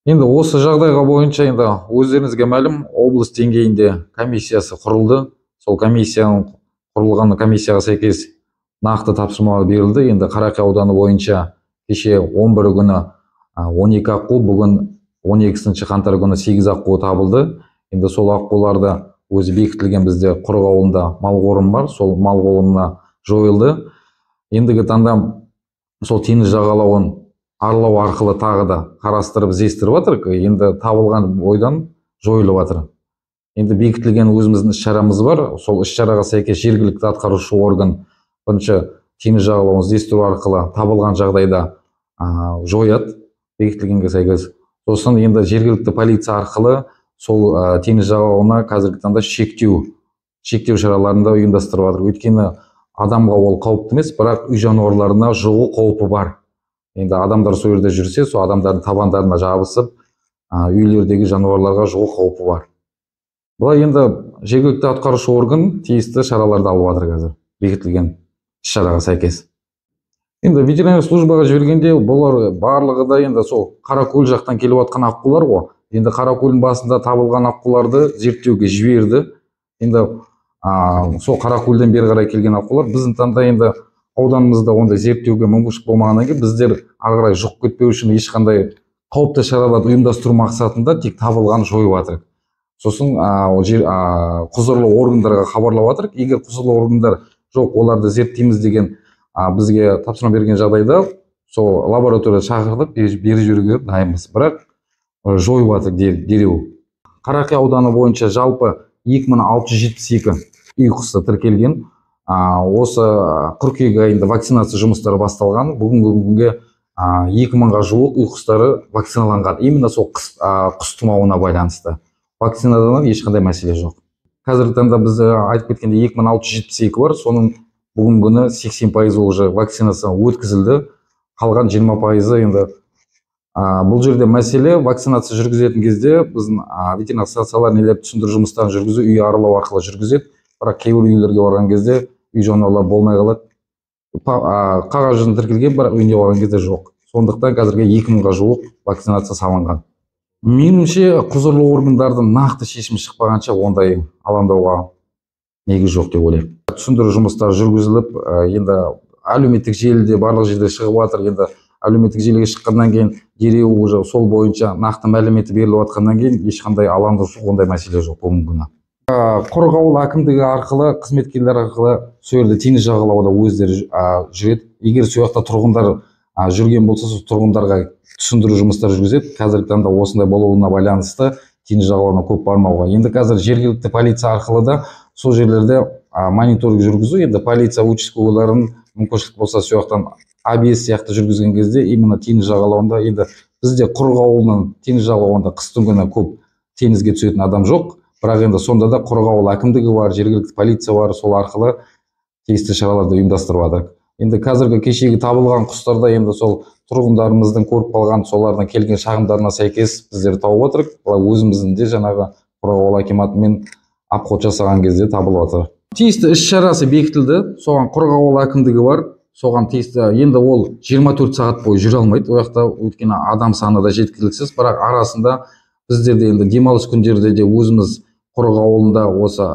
Енді осы жағдайға бойынша енді өздеріңізге мәлім, облыс деңгейінде комиссиясы құрылды. Сол комиссияға сәйкес нақты тапсырмалар берілді. Енді Қарақия ауданы бойынша кеше 11 күні 12 аққу, бүгін 12 қаңтар күні 8 аққу табылды. Енді сол аққуларды өзі бекітілген бізде Құрық ауылында мал қорым бар, сол мал қорымына жойылды. Ендігі таңда сол теңіз жағалауын аралау арқылы тағы да қарастырып іздестіріп жатыр. Енді табылған бойдан жойылып жатыр. Енді бекітілген өзіміздің іс-шарамыз бар. Сол іс-шараға сәйкес жергілікті атқарушы орган бірінші теңіз жағалауын іздестіру арқылы табылған жағдайда жояды, бекітілгенге сәйкес. Сосын енді жергілікті полиция арқылы сол теңіз жағалауына қазіргі таңда шектеу шараларында ұйымдастырып жатыр. Өйткені адамға ол қауіпті емес, бірақ үй жануарларына жығу қаупі бар. Енді адамдар сол жерде жүрсе, сол адамдардың табандарына жабысып, үйлердегі жануарларға жығу қаупі бар. Бұлай енді жергілікті атқарушы орган тиісті шараларды алып жатыр қазір, бекітілген іс-шараға сәйкес. Енді ветеринария службаға жібергенде бұлар барлығы да енді сол Қаракөл жақтан келіп жатқан аққулар ғой. Енді Қаракөлдің басында табылған аққуларды зерттеуге жіберді. Енді сол Қаракөлден бері қарай келген аққулар біздің таңда енді ауданымызда ондай зерттеуге мүмкіншілік болмағаннан кейін біздер ары қарай жұғып кетпеу үшін ешқандай қауіпті шараларды ұйымдастыру мақсатында тек табылған жойып жатырық. Сосын құзырлы органдарға хабарлап жатырық. Егер құзырлы органдар жоқ, оларды зерттейміз деген бізге тапсырма берген жағдайда сол лаборатория шақырдық, бері жүруге дайынбыз. Бірақ жойып жатырық дереу. Қарақия ауданы бойынша жалпы 2672 үй құсы тіркелген. Осы қыркүйек айында вакцинация жұмыстары басталған. Бүгінгі күнге 2000-ға жуық үй құстары вакциналанған. Именно сол құс тұмауына байланысты. Вакцинадан ешқандай мәселе жоқ. Қазіргі таңда біз айтып кеткенде 2672 бар. Соның бүгінгі күні 80% уже вакцинация өткізілді. Қалған 20% енді бұл жерде мәселе вакцинация жүргізетін кезде біздің ветеринарлық станциялар нелер түсіндіру жұмыстарын жүргізу, үй аралау арқылы жүргізеді. Бірақ кейбір үйлерге барған кезде үй жануарлар болмай қалады. Қағаз жүзінде тіркелген, бірақ үйіне барған кезде жоқ. Сондықтан қазірге 2000-ға жуық вакцинация салынған. Меніңше құзырлы органдардың нақты шешімі шықпағанша ондай алаңдауға негіз жоқ деп ойлаймын. Түсіндіру жұмыстары жүргізіліп, енді әлеуметтік желіде барлық жерде шығып жатыр. Енді әлеуметтік желіге шыққаннан кейін дереу уже сол бойынша нақты мәліметі беріліп жатқаннан кейін ешқандай алаңдаушылық, ондай мәселе жоқ бүгінгі күні. Құрық ауыл әкімдігі арқылы, қызметкерлер арқылы сол жерде теңіз жағалауда өздері жүреді. Егер сол жақта тұрғындар жүрген болса, сол тұрғындарға түсіндіру жұмыстар жүргізеді. Қазіргі таңда осындай болуына байланысты теңіз жағалауына көп бармауға. Енді қазір жергілікті полиция арқылы да сол жерлерде мониторинг жүргізу. Енді полиция участковыйларын мүмкіншілік болса сол жақтан ABS сияқты жүргізген кезде именно теңіз жағалауында, енді бізде Құрық ауылының теңіз жағалауында қыстың күні көп теңізге түсетін адам жоқ. Бірақ енді сонда да Құрық ауыл әкімдігі бар, жергілікті полиция бар, сол арқылы тиісті шараларды ұйымдастырып жатырық. Енді қазіргі кешегі табылған құстарда енді сол тұрғындарымыздың көріп қалған, солардың келген шағымдарына сәйкес біздер тауып отырық. Өзіміздің де жаңағы Құрық ауыл акиматымен апход жасаған кезде табылып жатыр. Тиісті іс-шарасы бекітілді. Соған Құрық ауыл әкімдігі бар. Соған тиісті, енді ол 24 сағат бойы жүре алмайды. Ол жақта өйткені адам саны да жеткіліксіз, бірақ арасында біздерде енді демалыс күндерде де өзіміз Құрық ауылында осы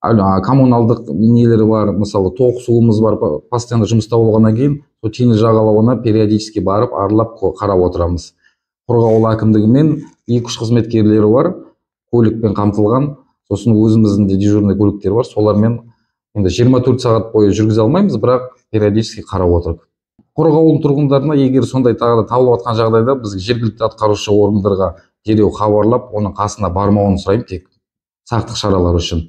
коммуналдық нелері бар, мысалы тоқ суымыз бар, постоянно жұмыста болғаннан кейін сол теңіз жағалауына периодически барып аралап қарап отырамыз. Құрық ауыл әкімдігімен 2-3 қызметкерлері бар, көлікпен қамтылған. Сосын өзіміздің де дежурный көліктер бар, солармен енді 24 сағат бойы жүргізе алмаймыз, бірақ периодически қарап отырып. Құрық ауылының тұрғындарына егер сондай тағы да табылып жатқан жағдайда біз жергілікті атқарушы органдарға дереу хабарлап, оның қасына бармауын сұраймын, тек сақтық шаралары үшін.